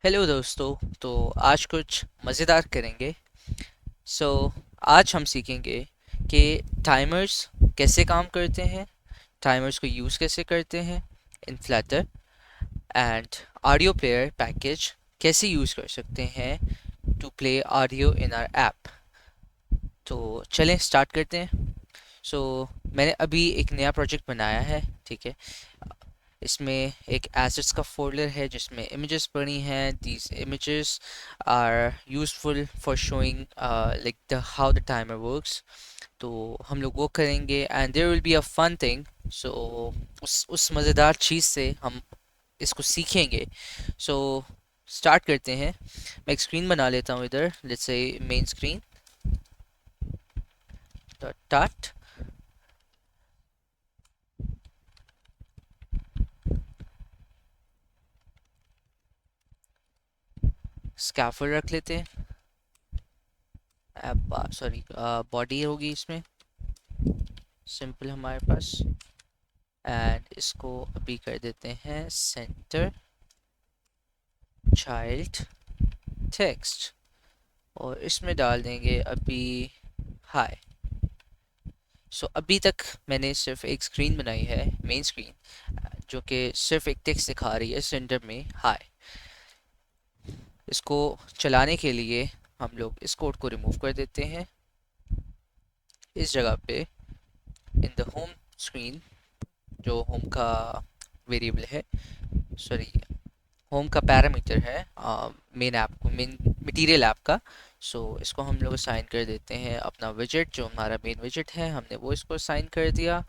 Hello दोस्तों। तो आज कुछ मज़ेदार करेंगे। सो आज हम सीखेंगे कि टाइमर्स कैसे काम करते हैं, टाइमर्स को यूज़ कैसे करते हैं in flutter, and audio player package कैसे यूज़ कर सकते हैं to play audio in our app. तो चलें स्टार्ट करते हैं। सो मैंने अभी एक नया प्रोजेक्ट बनाया है, ठीक है। इसमें एक एसेट्स का फोल्डर है जिसमें इमेजेस पड़ी हैं। These images are useful for showing like the how the timer works. तो हम लोग वो करेंगे and there will be a fun thing. So उस मज़ेदार चीज़ से हम इसको सीखेंगे। सो स्टार्ट करते हैं। मैं एक स्क्रीन बना लेता हूँ इधर, let's say main screen dot. Scaffold रख लेते हैं। सॉरी, बॉडी होगी इसमें सिंपल हमारे पास। एंड इसको अभी कर देते हैं सेंटर चाइल्ड टेक्स्ट, और इसमें डाल देंगे अभी हाय। सो अभी तक मैंने सिर्फ एक स्क्रीन बनाई है, मेन स्क्रीन, जो कि सिर्फ एक टेक्स्ट दिखा रही है सेंटर में हाय। इसको चलाने के लिए हम लोग इस कोड को रिमूव कर देते हैं। इस जगह पे इन द होम स्क्रीन, जो होम का वेरिएबल है, सॉरी होम का पैरामीटर है मेन ऐप को, मेन मटेरियल ऐप का। सो इसको हम लोग असाइन कर देते हैं अपना विजेट, जो हमारा मेन विजेट है, हमने वो इसको असाइन कर दिया।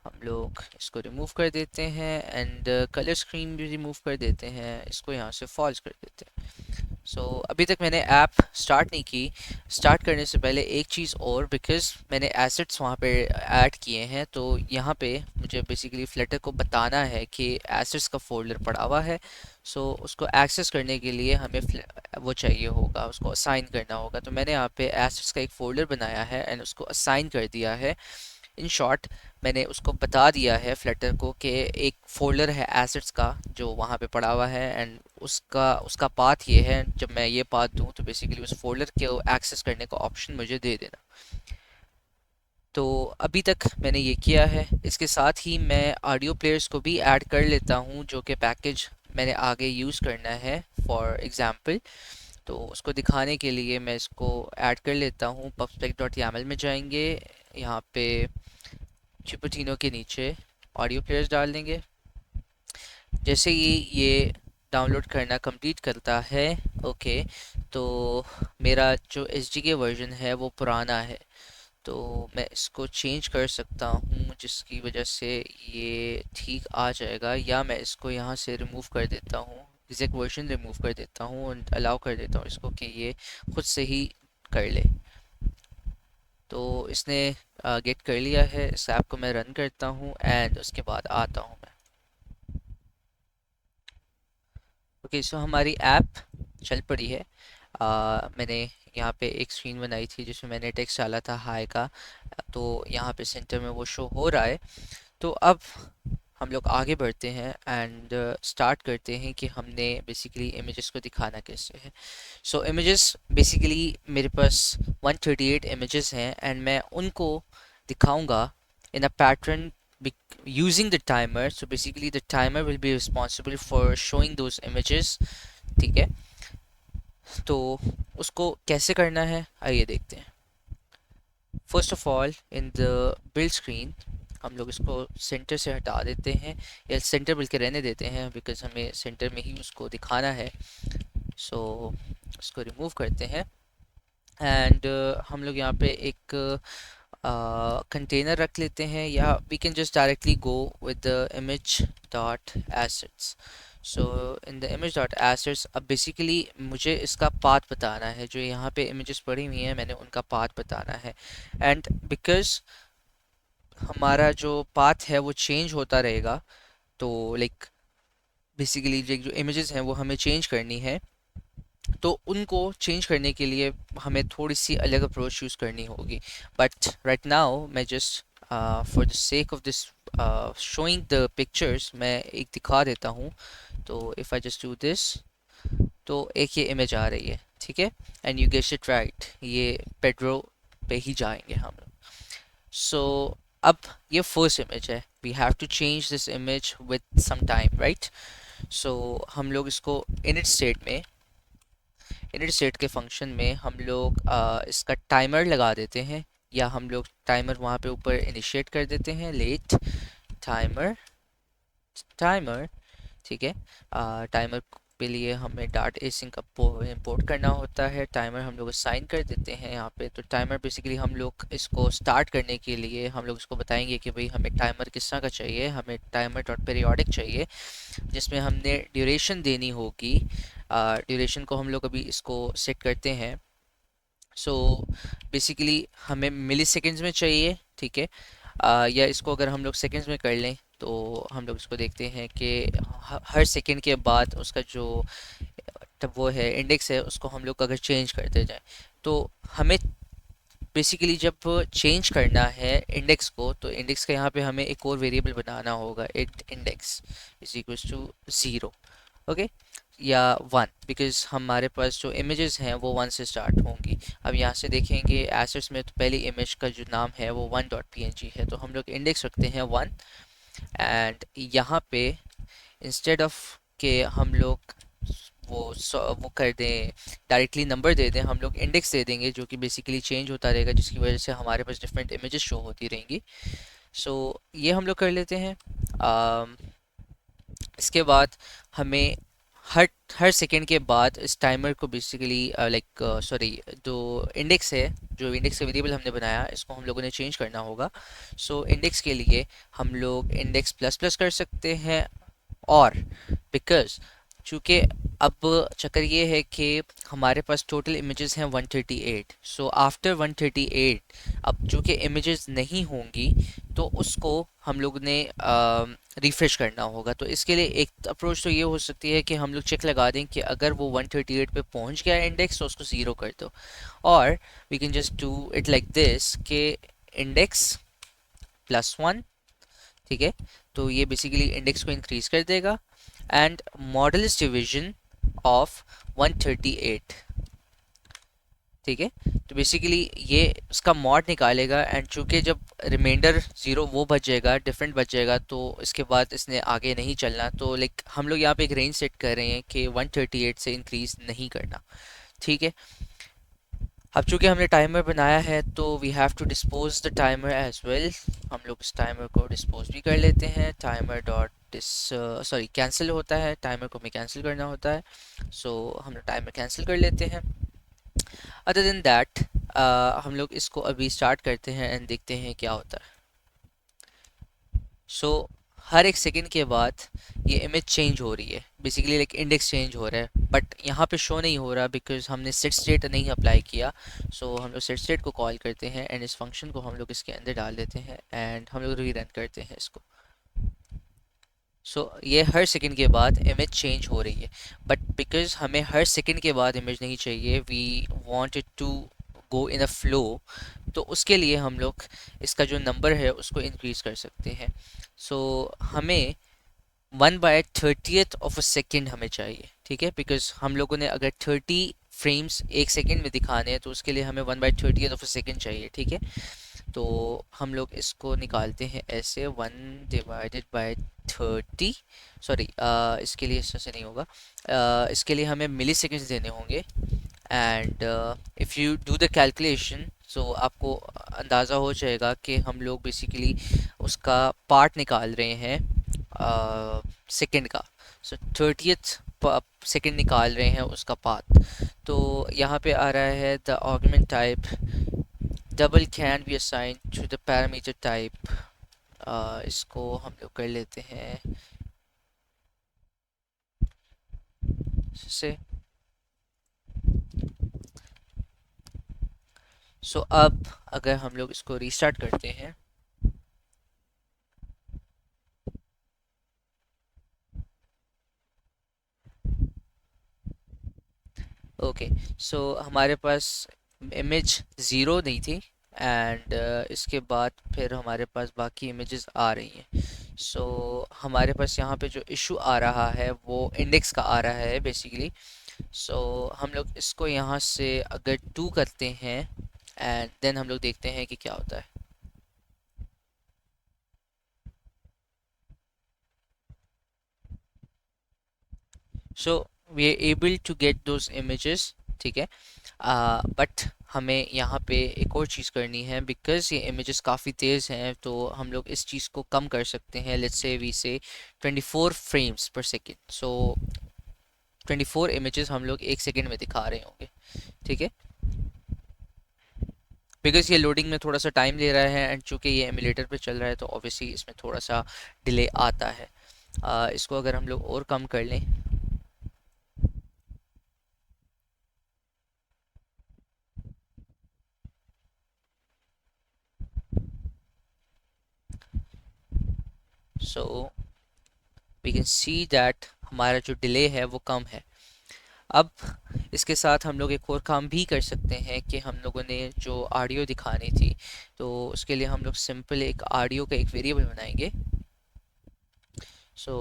हम लोग इसको रिमूव कर देते हैं एंड कलर स्क्रीन भी रिमूव कर देते हैं, इसको यहाँ से फॉल्स कर देते हैं। सो अभी तक मैंने ऐप स्टार्ट नहीं की। स्टार्ट करने से पहले एक चीज़ और, बिकॉज मैंने एसेट्स वहाँ पे ऐड किए हैं, तो यहाँ पे मुझे बेसिकली फ्लटर को बताना है कि एसेट्स का फोल्डर पड़ा हुआ है। सो उसको एक्सेस करने के लिए हमें वो चाहिए होगा, उसको असाइन करना होगा। तो मैंने यहाँ पे एसेट्स का एक फ़ोल्डर बनाया है एंड उसको असाइन कर दिया है। इन शॉर्ट, मैंने उसको बता दिया है फ्लटर को कि एक फ़ोल्डर है एसेट्स का जो वहाँ पे पड़ा हुआ है, एंड उसका उसका पाथ ये है। जब मैं ये पाथ दूँ तो बेसिकली उस फोल्डर के एक्सेस करने का ऑप्शन मुझे दे देना। तो अभी तक मैंने ये किया है। इसके साथ ही मैं ऑडियो प्लेयर्स को भी ऐड कर लेता हूँ, जो कि पैकेज मैंने आगे यूज़ करना है फॉर एग्ज़ाम्पल। तो उसको दिखाने के लिए मैं इसको ऐड कर लेता हूँ। pubspec.yaml में जाएंगे, यहाँ पे चिपोटिनो के नीचे ऑडियो प्लेयर्स डाल देंगे। जैसे ही ये डाउनलोड करना कंप्लीट करता है, ओके, तो मेरा जो एच डी के वर्जन है वो पुराना है, तो मैं इसको चेंज कर सकता हूँ, जिसकी वजह से ये ठीक आ जाएगा। या मैं इसको यहाँ से रिमूव कर देता हूँ, एग्जैक्ट वर्जन रिमूव कर देता हूँ और अलाउ कर देता हूँ इसको कि ये खुद से ही कर ले। तो इसने गेट कर लिया है। इस ऐप को मैं रन करता हूँ एंड उसके बाद आता हूँ मैं। ओके, सो हमारी ऐप चल पड़ी है। मैंने यहाँ पे एक स्क्रीन बनाई थी जिसमें मैंने टेक्स्ट डाला था हाय का, तो यहाँ पे सेंटर में वो शो हो रहा है। तो अब हम लोग आगे बढ़ते हैं एंड स्टार्ट करते हैं कि हमने बेसिकली इमेजेस को दिखाना कैसे है। सो इमेजेस बेसिकली मेरे पास 138 इमेजेस हैं एंड मैं उनको दिखाऊंगा in a pattern using the timer. So basically the timer will be responsible for showing those images, ठीक है। तो उसको कैसे करना है आइए देखते हैं। First of all in the build screen हम लोग इसको सेंटर से हटा देते हैं, या सेंटर बल्कि रहने देते हैं, बिकॉज हमें सेंटर में ही उसको दिखाना है। सो उसको रिमूव करते हैं एंड हम लोग यहाँ पे एक कंटेनर रख लेते हैं, या we can just directly go with the image dot assets. So in the image dot assets अब बेसिकली मुझे इसका पाथ बताना है, जो यहाँ पे इमेजेस पड़ी हुई हैं मैंने उनका पाथ बताना है। एंड बिकॉज हमारा जो पाथ है वो चेंज होता रहेगा, तो लाइक बेसिकली जो इमेजेस हैं वो हमें चेंज करनी है, तो उनको चेंज करने के लिए हमें थोड़ी सी अलग अप्रोच यूज़ करनी होगी। बट राइट नाउ मैं just for the sake of this showing the pictures मैं एक दिखा देता हूँ। तो if I just do this, तो एक ये इमेज आ रही है, ठीक है, and you guess it right, ये पेड्रो पे ही जाएंगे हम लोग। सो अब ये फर्स्ट इमेज है, we have to change this image with some time, right. So हम लोग इसको इनिट स्टेट के फंक्शन में हम लोग इसका टाइमर लगा देते हैं, या हम लोग टाइमर वहाँ पे ऊपर इनिशिएट कर देते हैं, लेट टाइमर टाइमर, ठीक है। टाइमर के लिए हमें डाट एसिंक इंपोर्ट करना होता है, टाइमर हम लोग असाइन कर देते हैं यहाँ पे। तो टाइमर बेसिकली हम लोग इसको स्टार्ट करने के लिए हम लोग इसको बताएंगे कि भाई हमें टाइमर किस तरह का चाहिए, हमें टाइमर डॉट पीरियोडिक चाहिए, जिसमें हमने ड्यूरेशन देनी होगी। ड्यूरेशन को हम लोग अभी इसको सेट करते हैं। सो बेसिकली हमें मिली सेकेंड्स में चाहिए, ठीक है। या इसको अगर हम लोग सेकेंड्स में कर लें तो हम लोग इसको देखते हैं कि हर सेकेंड के बाद उसका जो तब वो है इंडेक्स है, उसको हम लोग अगर चेंज करते जाएं तो हमें बेसिकली जब चेंज करना है इंडेक्स को, तो इंडेक्स का यहाँ पे हमें एक और वेरिएबल बनाना होगा, it index is equals to 0, okay, या 1, बिकॉज हमारे पास जो इमेजेस हैं वो 1 से स्टार्ट होंगी। अब यहाँ से देखेंगे एसेट्स में, तो पहली इमेज का जो नाम है वो 1.png है, तो हम लोग इंडेक्स रखते हैं 1। एंड यहाँ पे इंस्टेड ऑफ के हम लोग वो कर दें, डायरेक्टली नंबर दे दें, हम लोग इंडेक्स दे देंगे, जो कि बेसिकली चेंज होता रहेगा, जिसकी वजह से हमारे पास डिफरेंट इमेजेस शो होती रहेंगी। सो ये हम लोग कर लेते हैं। इसके बाद हमें हर हर सेकेंड के बाद इस टाइमर को बेसिकली लाइक सॉरी, जो इंडेक्स है, जो इंडेक्स का वेरिएबल हमने बनाया, इसको हम लोगों ने चेंज करना होगा। सो इंडेक्स के लिए हम लोग इंडेक्स प्लस प्लस कर सकते हैं, और बिकॉज चूँकि अब चक्कर ये है कि हमारे पास टोटल इमेजेस हैं 138, सो आफ्टर 138 अब चूँकि इमेजेस नहीं होंगी तो उसको हम लोग ने रिफ्रेश करना होगा। तो इसके लिए एक अप्रोच तो ये हो सकती है कि हम लोग चेक लगा दें कि अगर वो 138 पे पहुंच गया इंडेक्स तो उसको 0 कर दो, और we can just do it like this कि इंडेक्स +1, ठीक है। तो ये बेसिकली इंडेक्स को इंक्रीज कर देगा, एंड मॉडल्स डिवीजन ऑफ 138, ठीक है। तो बेसिकली ये उसका मॉड निकालेगा, एंड चूंकि जब रिमाइंडर 0 वो बचेगा, डिफरेंट बचेगा, तो इसके बाद इसने आगे नहीं चलना। तो लाइक हम लोग यहाँ पे एक रेंज सेट कर रहे हैं कि 138 से इंक्रीज नहीं करना, ठीक है। अब चूंकि हमने टाइमर बनाया है तो we have to dispose the timer as well. हम लोग इस टाइमर को डिस्पोज भी कर लेते हैं, टाइमर डॉट सॉरी कैंसिल होता है, टाइमर को हमें कैंसिल करना होता है। सो हम लोग टाइमर कैंसिल कर लेते हैं। अदर देन दैट हम लोग इसको अभी स्टार्ट करते हैं एंड देखते हैं क्या होता है। सो हर एक सेकंड के बाद ये इमेज चेंज हो रही है, बेसिकली लाइक इंडेक्स चेंज हो रहा है, बट यहाँ पे शो नहीं हो रहा बिकॉज हमने सेट स्टेट नहीं अप्लाई किया। सो हम लोग सेट स्टेट को कॉल करते हैं एंड इस फंक्शन को हम लोग इसके अंदर डाल देते हैं एंड हम लोग रीरन करते हैं इसको। सो ये हर सेकंड के बाद इमेज चेंज हो रही है, बट बिकॉज हमें हर सेकंड के बाद इमेज नहीं चाहिए, we want it to go in a flow, तो उसके लिए हम लोग इसका जो नंबर है उसको इंक्रीज कर सकते हैं। सो हमें 1/30th ऑफ अ सेकेंड हमें चाहिए, ठीक है, बिकॉज हम लोगों ने अगर 30 फ्रेम्स एक सेकेंड में दिखाने हैं तो उसके लिए हमें 1/30th ऑफ अ सेकेंड चाहिए, ठीक है। तो हम लोग इसको निकालते हैं ऐसे 1/30, सॉरी इसके लिए इस तरह से नहीं होगा, इसके लिए हमें मिली सेकेंड्स देने होंगे। And if you do the calculation, so आपको अंदाज़ा हो जाएगा कि हम लोग बेसिकली उसका पार्ट निकाल रहे हैं सेकेंड का। सो 30th सेकेंड निकाल रहे हैं उसका पाथ। तो यहाँ पे आ रहा है the argument type double can be assign to the parameter type. इसको हम लोग कर लेते हैं से। सो अब अगर हम लोग इसको रीस्टार्ट करते हैं, ओके, सो हमारे पास इमेज 0 नहीं थी, एंड इसके बाद फिर हमारे पास बाकी इमेजेस आ रही हैं। सो हमारे पास यहाँ पे जो इशू आ रहा है वो इंडेक्स का आ रहा है बेसिकली। सो हम लोग इसको यहाँ से अगर 2 करते हैं एंड देन हम लोग देखते हैं कि क्या होता है. So we are able to get those images. ठीक है. बट हमें यहाँ पे एक और चीज़ करनी है, बिकॉज ये इमेजेस काफ़ी तेज़ हैं तो हम लोग इस चीज़ को कम कर सकते हैं. लेट्स से वी से 24 फ्रेम्स पर सेकेंड. सो 24 इमेजेस हम लोग 1 सेकेंड में दिखा रहे होंगे. ठीक है. बिकॉज ये लोडिंग में थोड़ा सा टाइम ले रहा है एंड चूंकि ये एमुलेटर पे चल रहा है तो ऑब्वियसली इसमें थोड़ा सा डिले आता है. इसको अगर हम लोग और कम कर लें. So we can see that हमारा जो डिले है वो कम है. अब इसके साथ हम लोग एक और काम भी कर सकते हैं कि हम लोगों ने जो ऑडियो दिखानी थी तो उसके लिए हम लोग सिंपल एक ऑडियो का एक वेरिएबल बनाएंगे. सो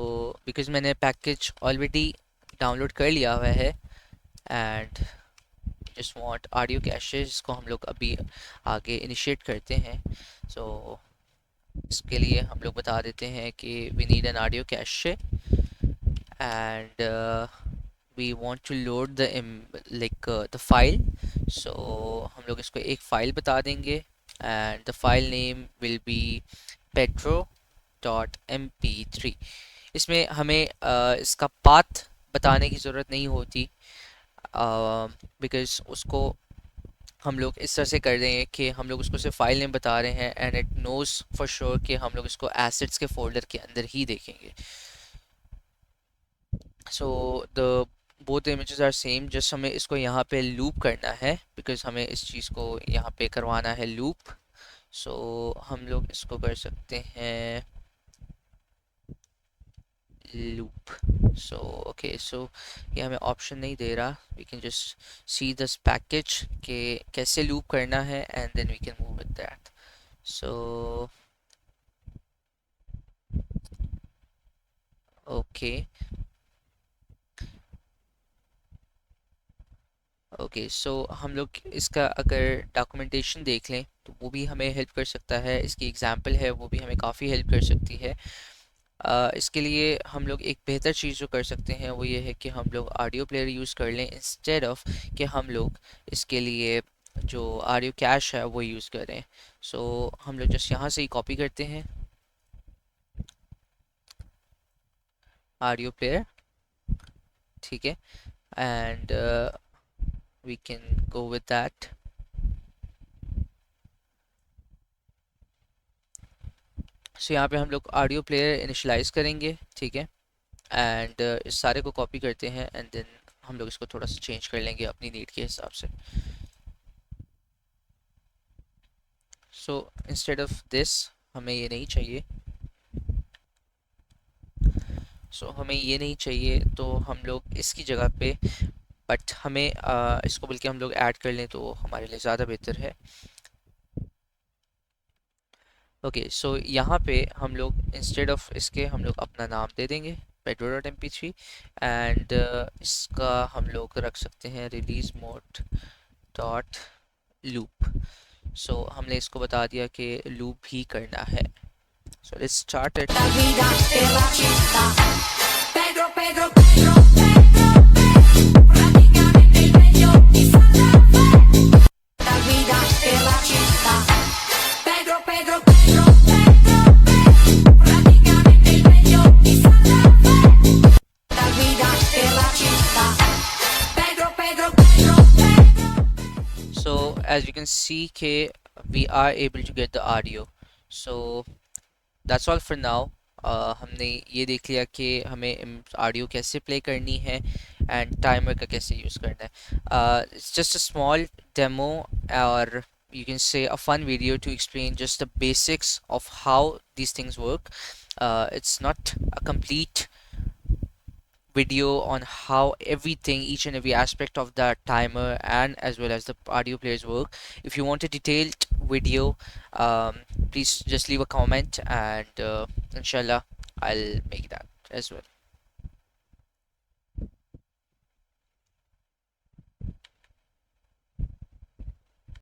बिकॉज मैंने पैकेज ऑलरेडी डाउनलोड कर लिया हुआ है and just want audio cache जिसको हम लोग अभी आगे इनिशिएट करते हैं. सो इसके लिए हम लोग बता देते हैं कि we need an audio cache and we want to load the the file. So हम लोग इसको एक फाइल बता देंगे and the file name will be petro.mp3. इसमें हमें इसका पाथ बताने की ज़रूरत नहीं होती बिकॉज उसको हम लोग इस तरह से कर देंगे कि हम लोग उसको सिर्फ फाइल नेम बता रहे हैं and it knows for sure कि हम लोग इसको एसेट्स के फोल्डर के अंदर ही देखेंगे. So the both images are same. Just हमें इसको यहाँ पे लूप करना है बिकॉज हमें इस चीज़ को यहाँ पे करवाना है लूप. सो हम लोग इसको कर सकते हैं लूप. So okay. सो ये हमें ऑप्शन नहीं दे रहा. We can just see this package के कैसे लूप करना है and then we can move with that. So okay. Okay. So हम लोग इसका अगर डॉक्यूमेंटेशन देख लें तो वो भी हमें हेल्प कर सकता है. इसकी एग्जांपल है वो भी हमें काफ़ी हेल्प कर सकती है. इसके लिए हम लोग एक बेहतर चीज़ जो कर सकते हैं वो ये है कि हम लोग ऑडियो प्लेयर यूज़ कर लें इंस्टेड ऑफ कि हम लोग इसके लिए जो ऑडियो कैश है वो यूज़ करें. सो हम लोग जस्ट यहाँ से ही कॉपी करते हैं ऑडियो प्लेयर. ठीक है. And we can go with that. So यहाँ पे हम लोग ऑडियो प्लेयर इनिशलाइज करेंगे. ठीक है. एंड इस सारे को कॉपी करते हैं एंड देन हम लोग इसको थोड़ा सा चेंज कर लेंगे अपनी नीड के हिसाब से. सो इंस्टेड ऑफ दिस हमें ये नहीं चाहिए. हमें ये नहीं चाहिए तो हम लोग इसकी जगह पे बट हमें इसको बल्कि हम लोग ऐड कर लें तो हमारे लिए ज़्यादा बेहतर है. ओके. सो यहाँ पे हम लोग इंस्टेड ऑफ इसके हम लोग अपना नाम दे देंगे pedro.mp3 एंड इसका हम लोग रख सकते हैं रिलीज मोड डॉट लूप. सो हमने इसको बता दिया कि लूप ही करना है. So let's start it. Pedro, Pedro, Pedro, Pedro, Pedro, praticamente il meglio di Santa Fe. La guida per la città. Pedro, Pedro, Pedro, Pedro, Pedro, praticamente il meglio di Santa Fe. La guida per la città. Pedro, Pedro, Pedro, Pedro. So as you can see कि we are able to get the audio. So that's all for now. हमने ये देख लिया कि हमें audio कैसे play करनी है एंड टाइमर का कैसे यूज़ करना है. It's just a small demo और you can say a fun video to explain just the basics of how these things work. It's not a complete video on how everything, each and every aspect of the timer and as well as the audio players work. If you want a detailed video, please just leave a comment and inshallah I'll make that as well.